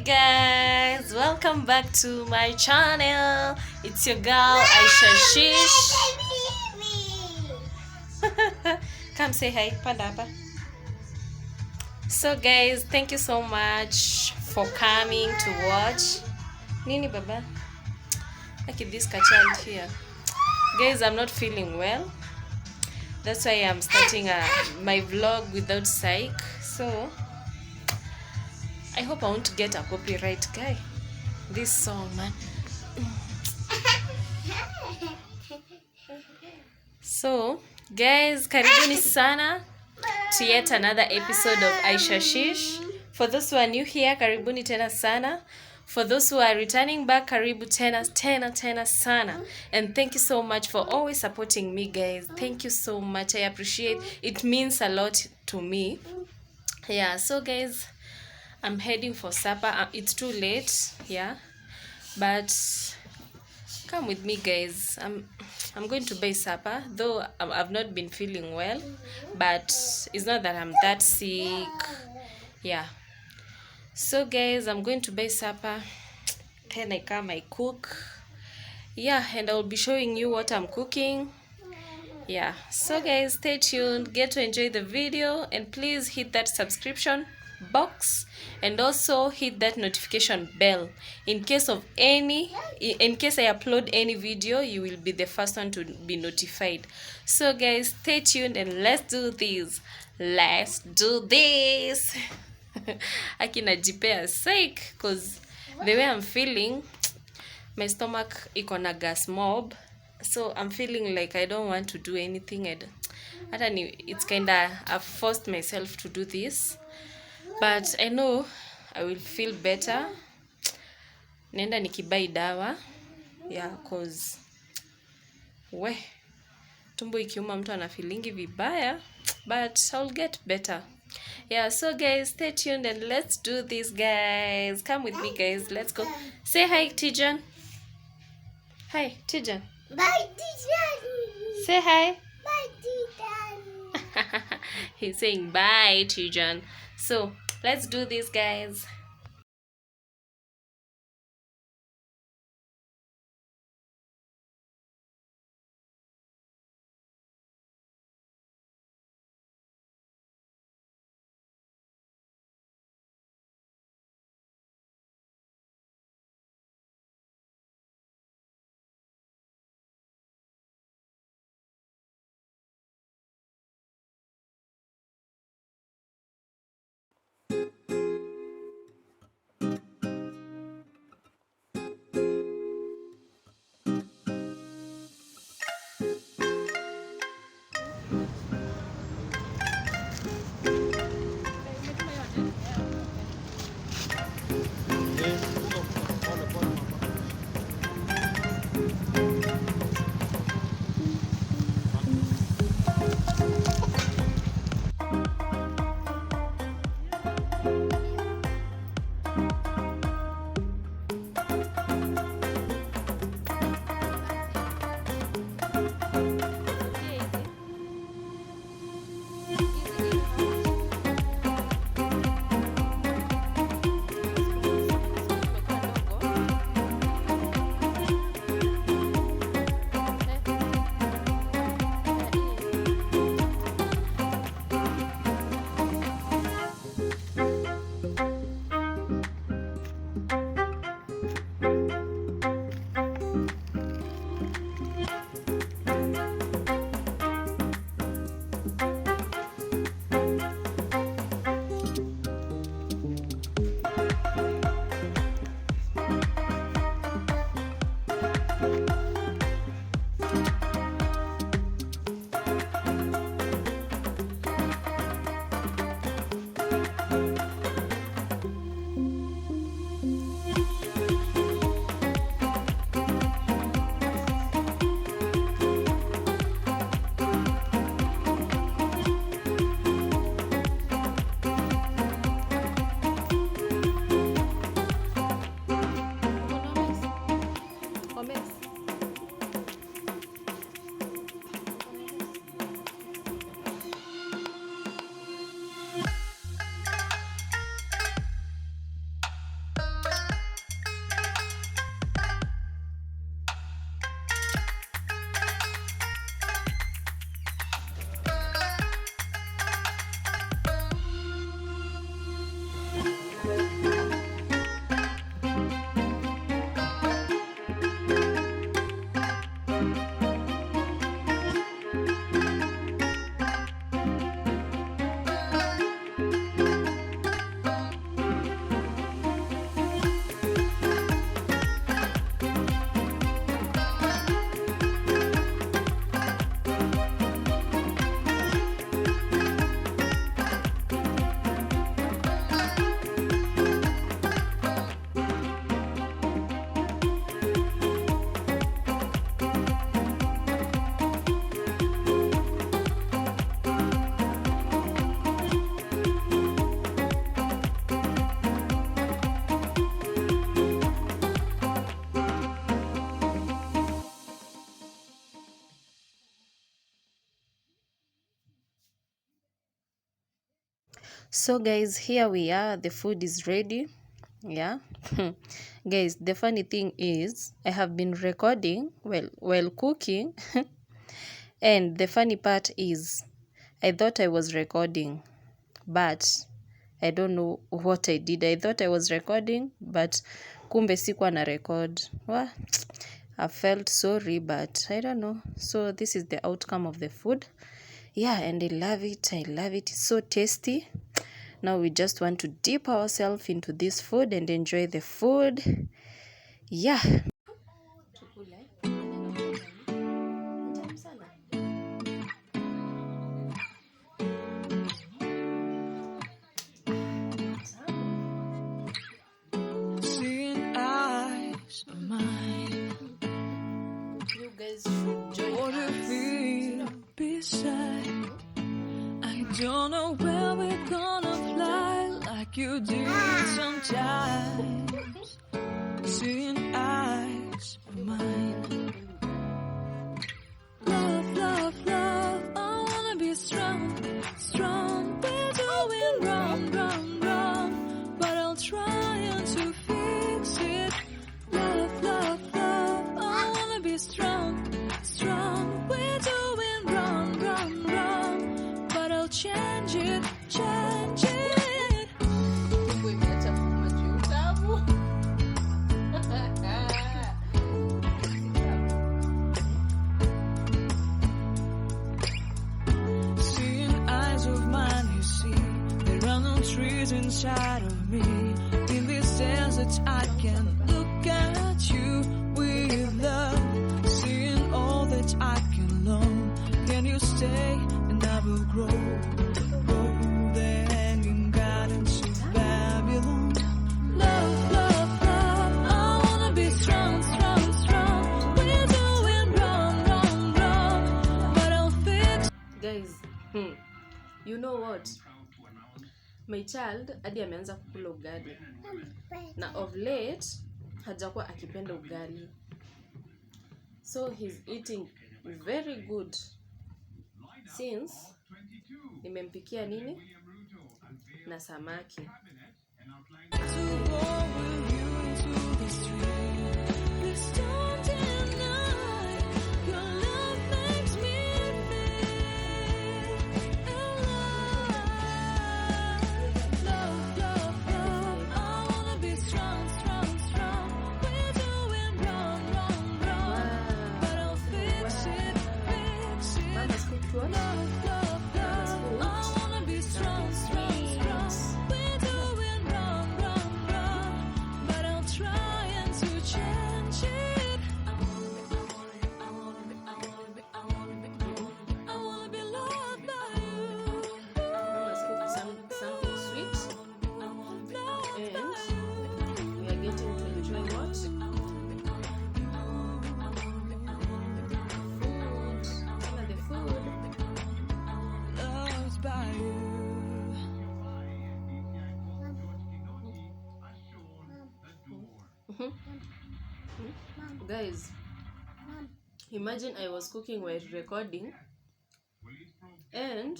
guys, welcome back to my channel. It's your girl Aisha Shish. Come say hi, panda hapa. So guys, thank you so much for coming to watch. Nini baba? Look at this child here. Guys, I'm not feeling well. That's why I'm starting my vlog without psych. So I hope I won't get a copyright, guy. This song, man. So guys, karibuni sana to yet another episode of Aisha Shish. For those who are new here, karibuni tena sana. For those who are returning back, karibu tena sana. And thank you so much for always supporting me, guys. Thank you so much. I appreciate it. Means a lot to me. Yeah, so guys, I'm heading for supper. It's too late, yeah, but come with me, guys. I'm going to buy supper, though I've not been feeling well, but it's not that I'm that sick. Yeah, so guys, I'm going to buy supper, then I come, I cook. Yeah, and I'll be showing you what I'm cooking. Yeah, so guys, stay tuned, get to enjoy the video, and please hit that subscription box and also hit that notification bell in case I upload any video. You will be the first one to be notified. So guys, stay tuned and let's do this. Akina jipea sake, cause the way I'm feeling, my stomach iko na gas mob, so I'm feeling like I don't want to do anything. And it's kinda, I've forced myself to do this, but I know I will feel better. Nenda nikibai dawa, yeah, cause tumbo ikiuma mtu ana feelingi vibaya, but I'll get better. Yeah, so guys, stay tuned and let's do this, guys. Come with me, guys. Let's go. Say hi, Tijan. Hi, Tijan. Bye, Tijan. Say hi. Bye, Tijan. He's saying bye, Tijan. So let's do this, guys. So guys, here we are. The food is ready. Yeah. Guys, the funny thing is I have been recording while cooking and the funny part is I thought I was recording, but I don't know what I did. I thought I was recording, but kumbe sikuwa na record. Well, I felt sorry, but I don't know. So this is the outcome of the food. Yeah, and I love it. I love it. It's so tasty. Now we just want to dip ourselves into this food and enjoy the food. Yeah. Seeing eyes of mine, You guys should join what us. if we beside? I don't know where we're gonna fly like you did sometimes. Seeing eyes of mine. Love, love, love, I wanna be strong, strong. We're doing wrong, wrong, wrong, but I'll try to fix it. Love, love, love, I wanna be strong, strong. We're doing wrong, wrong, wrong, but I'll change it, change it. Seeing eyes of mine, you see, there are no trees inside of me. In this desert, I can look at you with love. Seeing all that I can learn. Can you stay and I will grow? Grow the hanging gardens of Babylon. Love, love, love, I wanna be strong, strong, strong. We're doing wrong, wrong, wrong, but I'll fix. Guys, you know what? My child hadi ameanza kukula ugali. Na of late hajakuwa akipenda ugali. So he's eating very good. Since nimempikia nini? Na samaki. To go with you into the street. Please don't deny your love makes me feel alive. Love, love, love, I wanna be strong, strong, strong. We're doing wrong, wrong, wrong, but I'll fix it, fix it. Mama's cooked what? Love, love, love, I wanna be strong, strong, strong. We're doing wrong, wrong, wrong, but I'll try to change it. I wanna be loved by you. Mama's cooked something sweet. And we are getting to enjoy what? Food. Some of the food. Loved by you. Guys, imagine I was cooking while recording and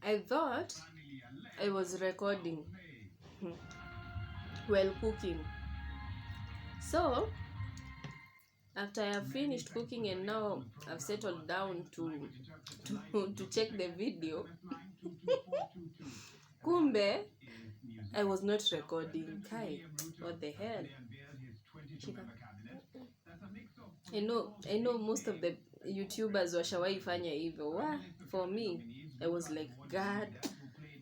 I thought I was recording while cooking. So after I have finished cooking and now I've settled down to check the video, kumbe I was not recording. Kai, what the hell? I know most of the YouTubers washawahi fanya hivyo. For me, I was like, God,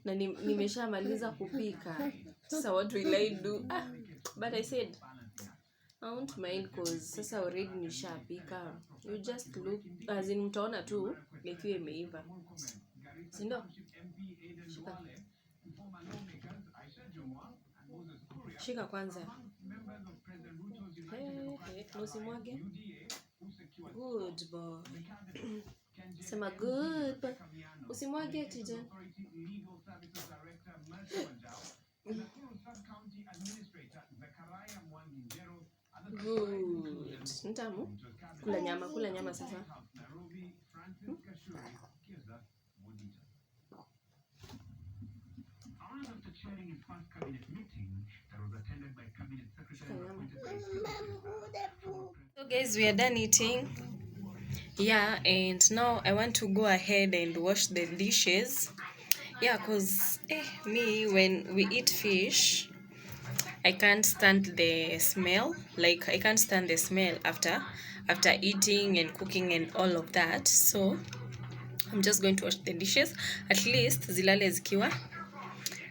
na nimeshamaliza kupika. Sasa what will I do? But I said, I won't mind cause sasa already nishapika. You just look, as in mtaona tu ikiwa imeiva. Si ndio? Shika kwanza. Usimwage. Good boy. Sema good boy. Usimwage Tijan. Good. Ntamu? Kula nyama sasa. So guys, we are done eating. Yeah, and now I want to go ahead and wash the dishes. Yeah, cause me, when we eat fish, I can't stand the smell. Like, I can't stand the smell after eating and cooking and all of that. So I'm just going to wash the dishes. At least zilale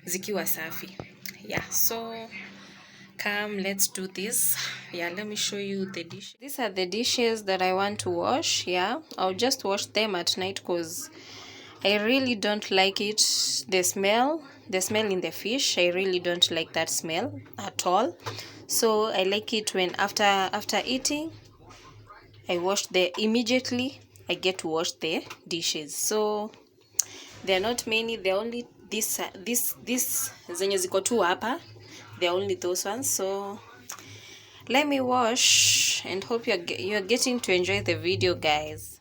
zikiwa safi. Yeah, so come, let's do this. Yeah, let me show you the dishes. These are the dishes that I want to wash. Yeah, I'll just wash them at night because I really don't like it. The smell in the fish, I really don't like that smell at all. So I like it when after eating, I wash immediately I get to wash the dishes. So there are not many, they're only this zenye ziko tu hapa, they're only those ones. So let me wash and hope you're getting to enjoy the video, guys.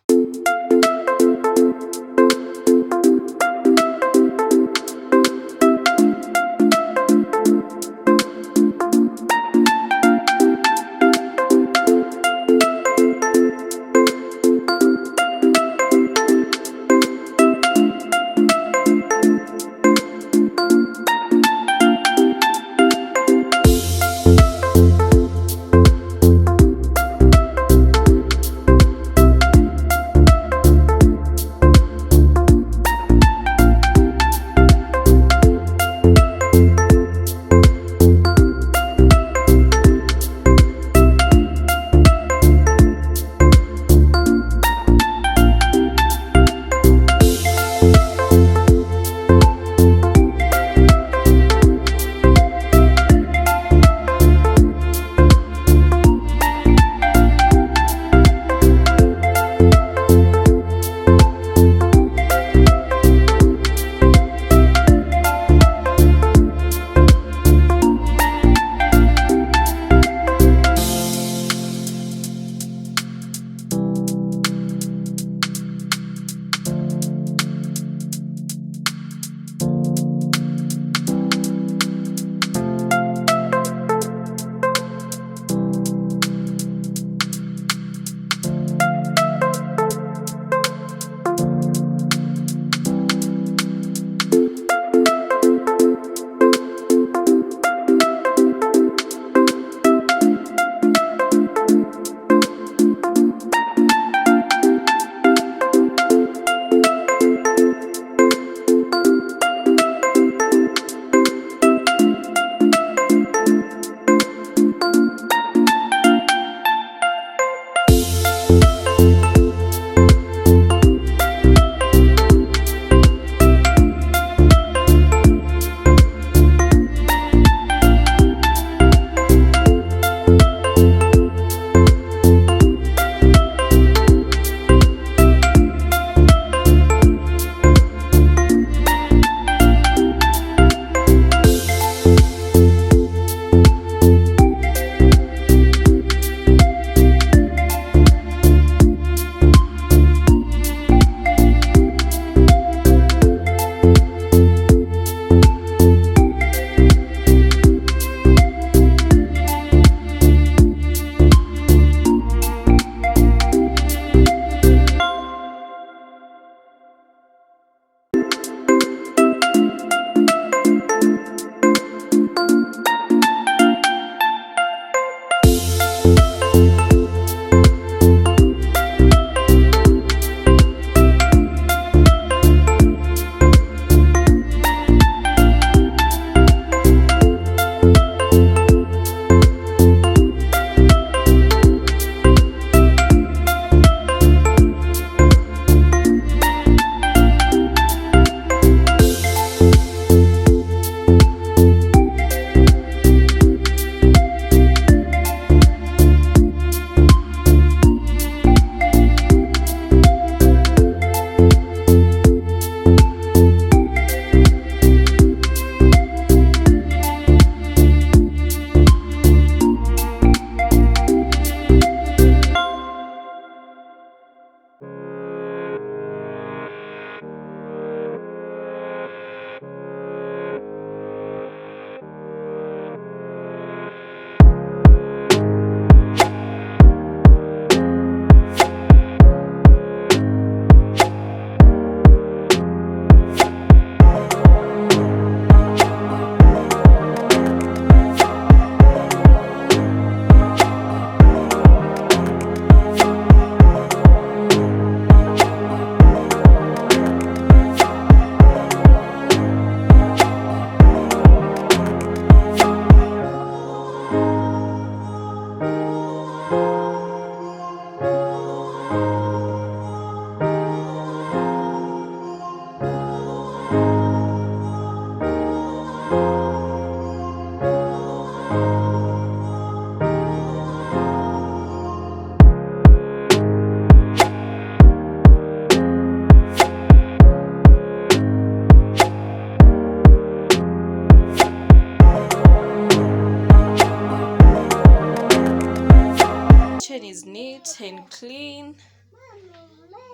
is neat and clean.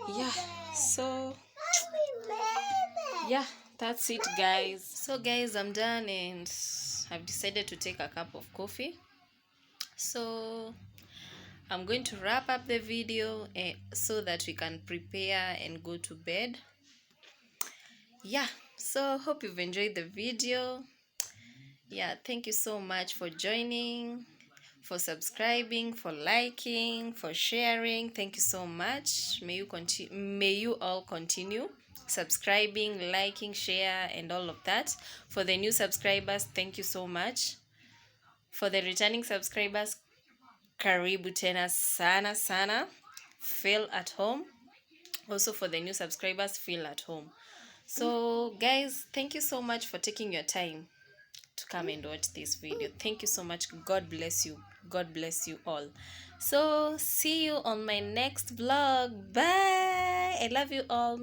Yeah, so yeah, that's it guys. So guys, I'm done and I've decided to take a cup of coffee. So I'm going to wrap up the video so that we can prepare and go to bed. Yeah, so hope you've enjoyed the video. Yeah, thank you so much for joining, for subscribing, for liking, for sharing. Thank you so much. May you all continue subscribing, liking, share and all of that. For the new subscribers, thank you so much. For the returning subscribers, karibu tena sana sana. Feel at home. Also for the new subscribers, feel at home. So guys, thank you so much for taking your time to come and watch this video. Thank you so much. God bless you. God bless you all. So see you on my next vlog. Bye. I love you all.